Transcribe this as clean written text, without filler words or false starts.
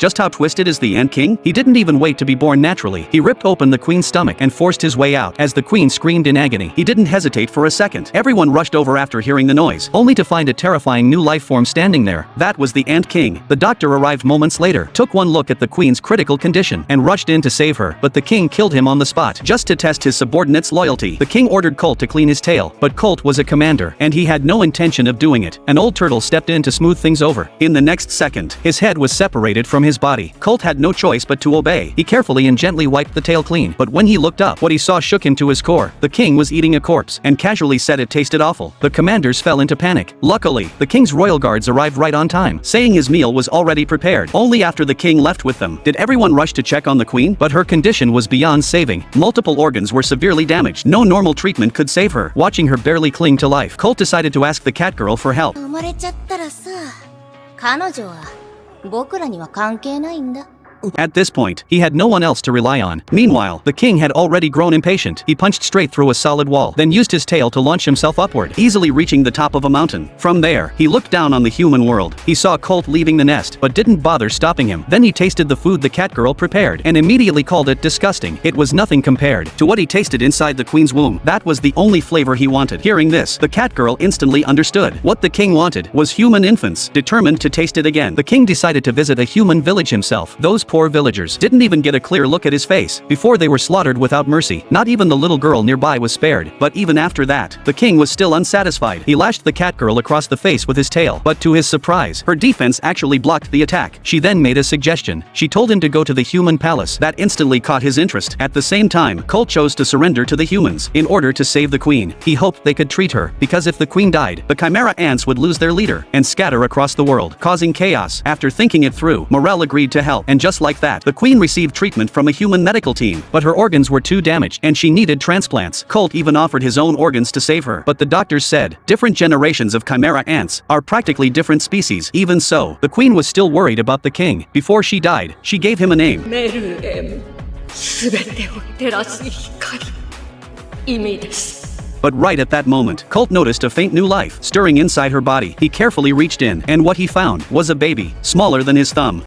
Just how twisted is the Ant King? He didn't even wait to be born naturally. He ripped open the queen's stomach and forced his way out. As the queen screamed in agony, he didn't hesitate for a second. Everyone rushed over after hearing the noise, only to find a terrifying new life form standing there. That was the Ant King. The doctor arrived moments later, took one look at the queen's critical condition, and rushed in to save her, but the king killed him on the spot. Just to test his subordinate's loyalty, the king ordered Colt to clean his tail, but Colt was a commander, and he had no intention of doing it. An old turtle stepped in to smooth things over. In the next second, his head was separated from his body. Colt had no choice but to obey. He carefully and gently wiped the tail clean, but when he looked up, what he saw shook him to his core. The king was eating a corpse, and casually said it tasted awful. The commanders fell into panic. Luckily, the king's royal guards arrived right on time, saying his meal was already prepared. Only after the king left with them did everyone rush to check on the queen, but her condition was beyond saving. Multiple organs were severely damaged. No normal treatment could save her. Watching her barely cling to life, Colt decided to ask the cat girl for help. 生まれちゃったらさ、彼女は僕らには関係ないんだ。 At this point, he had no one else to rely on. Meanwhile, the king had already grown impatient. He punched straight through a solid wall, then used his tail to launch himself upward, easily reaching the top of a mountain. From there, he looked down on the human world. He saw Colt leaving the nest, but didn't bother stopping him. Then he tasted the food the cat girl prepared, and immediately called it disgusting. It was nothing compared to what he tasted inside the queen's womb. That was the only flavor he wanted. Hearing this, the cat girl instantly understood. What the king wanted was human infants. Determined to taste it again, the king decided to visit a human village himself. Those poor villagers didn't even get a clear look at his face before they were slaughtered without mercy. Not even the little girl nearby was spared. But even after that, the king was still unsatisfied. He lashed the cat girl across the face with his tail, but to his surprise, her defense actually blocked the attack. She then made a suggestion. She told him to go to the human palace. That instantly caught his interest. At the same time, Colt chose to surrender to the humans in order to save the queen. He hoped they could treat her, because if the queen died, the Chimera Ants would lose their leader and scatter across the world, causing chaos. After thinking it through, Meruem agreed to help, and just like that, the queen received treatment from a human medical team, but her organs were too damaged and she needed transplants. Colt even offered his own organs to save her, but the doctors said, different generations of Chimera Ants are practically different species. Even so, the queen was still worried about the king. Before she died, she gave him a name. Meruem, すべてを照らす光、意味です。 But right at that moment, Colt noticed a faint new life stirring inside her body. He carefully reached in, and what he found was a baby, smaller than his thumb.